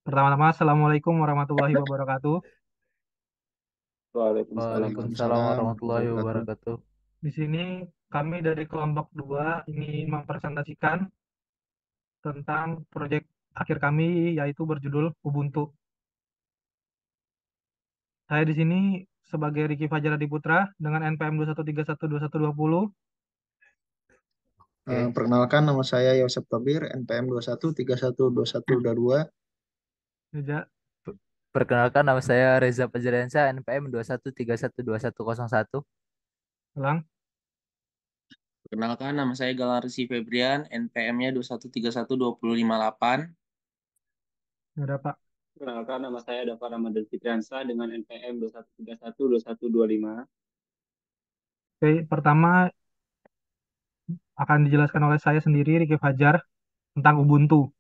Pertama-tama, Assalamualaikum warahmatullahi wabarakatuh. Waalaikumsalam Waalaikumsalam warahmatullahi warahmatullahi wabarakatuh. wabarakatuh. Di sini kami dari kelompok 2 ingin mempresentasikan tentang proyek akhir kami yaitu berjudul Ubuntu. Saya di sini sebagai Riki Fajar Adi Putra dengan NPM 21312120. Oke. Perkenalkan nama saya Yosep Tobir, NPM 21312122. Juga Perkenalkan nama saya Reza Fajriansyah NPM 21312101. ulang. Perkenalkan, nama saya Galang Rizky Febrian, NPM-nya 21312058. Ada Pak. Perkenalkan, nama saya Dava Ramadan Fitriansa dengan NPM 21312125. Oke, pertama akan dijelaskan oleh saya sendiri, Riki Fajar, tentang Ubuntu.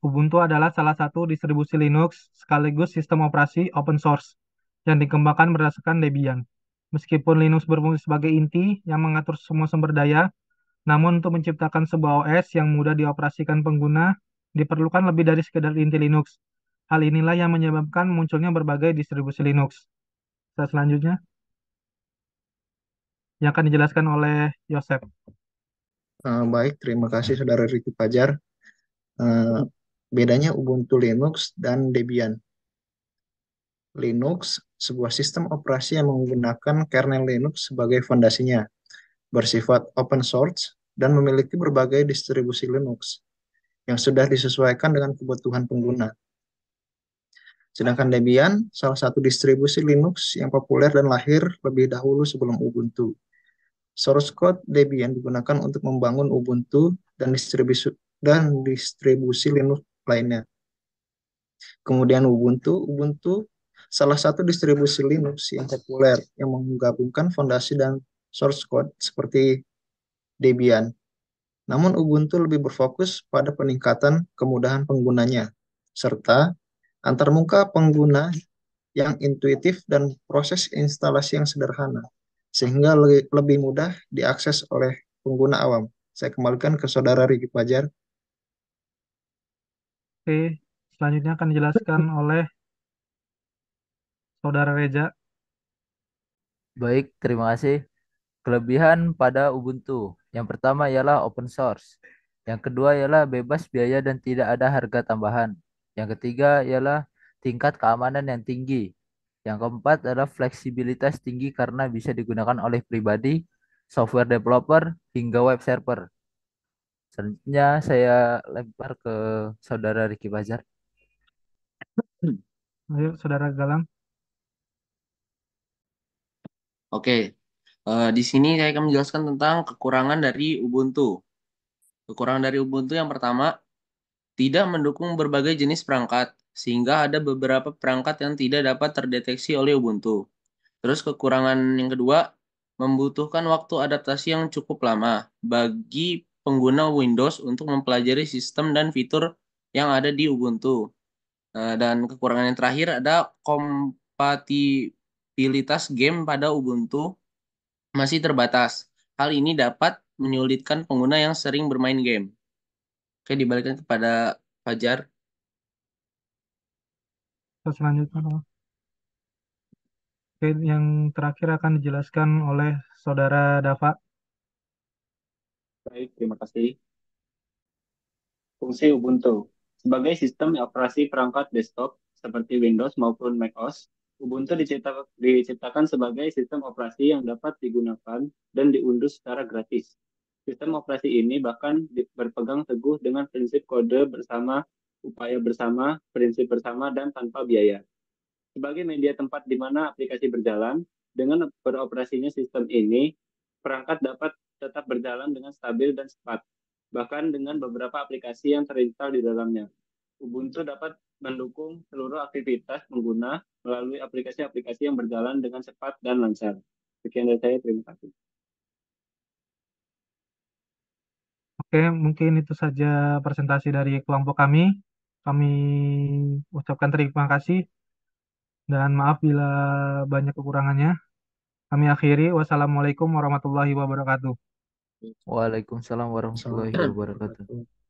Ubuntu adalah salah satu distribusi Linux sekaligus sistem operasi open source yang dikembangkan berdasarkan Debian. Meskipun Linux berfungsi sebagai inti yang mengatur semua sumber daya, namun untuk menciptakan sebuah OS yang mudah dioperasikan pengguna, diperlukan lebih dari sekedar inti Linux. Hal inilah yang menyebabkan munculnya berbagai distribusi Linux. Selanjutnya, yang akan dijelaskan oleh Yosef. Baik, terima kasih Saudara Ricky Fajar. Eh, Bedanya Ubuntu Linux dan Debian. Linux, sebuah sistem operasi yang menggunakan kernel Linux sebagai fondasinya, bersifat open source dan memiliki berbagai distribusi Linux yang sudah disesuaikan dengan kebutuhan pengguna. Sedangkan Debian, salah satu distribusi Linux yang populer dan lahir lebih dahulu sebelum Ubuntu. Source code Debian digunakan untuk membangun Ubuntu dan distribusi Linux lainnya. Kemudian Ubuntu salah satu distribusi Linux yang populer yang menggabungkan fondasi dan source code seperti Debian. Namun Ubuntu lebih berfokus pada peningkatan kemudahan penggunanya serta antarmuka pengguna yang intuitif dan proses instalasi yang sederhana, sehingga lebih mudah diakses oleh pengguna awam. Saya kembalikan ke Saudara Riki Fajar. Oke, selanjutnya akan dijelaskan oleh Saudara Reza. Baik, terima kasih. Kelebihan pada Ubuntu. Yang pertama ialah open source. Yang kedua ialah bebas biaya dan tidak ada harga tambahan. Yang ketiga ialah tingkat keamanan yang tinggi. Yang keempat adalah fleksibilitas tinggi karena bisa digunakan oleh pribadi, software developer, hingga web server. Selanjutnya saya lempar ke saudara Riki Fajar. Ayo, Saudara Galang. Oke, di sini saya akan menjelaskan tentang kekurangan dari Ubuntu. Kekurangan dari Ubuntu yang pertama, tidak mendukung berbagai jenis perangkat, sehingga ada beberapa perangkat yang tidak dapat terdeteksi oleh Ubuntu. Terus kekurangan yang kedua, membutuhkan waktu adaptasi yang cukup lama bagi pengguna Windows untuk mempelajari sistem dan fitur yang ada di Ubuntu. Dan kekurangan yang terakhir ada kompatibilitas game pada Ubuntu masih terbatas. Hal ini dapat menyulitkan pengguna yang sering bermain game. Oke, dibalikan kepada Fajar. Selanjutnya, oke, yang terakhir akan dijelaskan oleh Saudara Dava. Baik, terima kasih. Fungsi Ubuntu. Sebagai sistem operasi perangkat desktop seperti Windows maupun macOS, Ubuntu diciptakan sebagai sistem operasi yang dapat digunakan dan diunduh secara gratis. Sistem operasi ini bahkan berpegang teguh dengan prinsip kode bersama, upaya bersama, prinsip bersama, dan tanpa biaya. Sebagai media tempat di mana aplikasi berjalan, dengan beroperasinya sistem ini, perangkat dapat tetap berjalan dengan stabil dan cepat, bahkan dengan beberapa aplikasi yang terinstall di dalamnya. Ubuntu dapat mendukung seluruh aktivitas pengguna melalui aplikasi-aplikasi yang berjalan dengan cepat dan lancar. Sekian dari saya, terima kasih. Oke, mungkin itu saja presentasi dari kelompok kami. Kami ucapkan terima kasih dan maaf bila banyak kekurangannya. Kami akhiri. Wassalamualaikum warahmatullahi wabarakatuh. Waalaikumsalam warahmatullahi Assalamualaikum wabarakatuh. warahmatullahi wabarakatuh.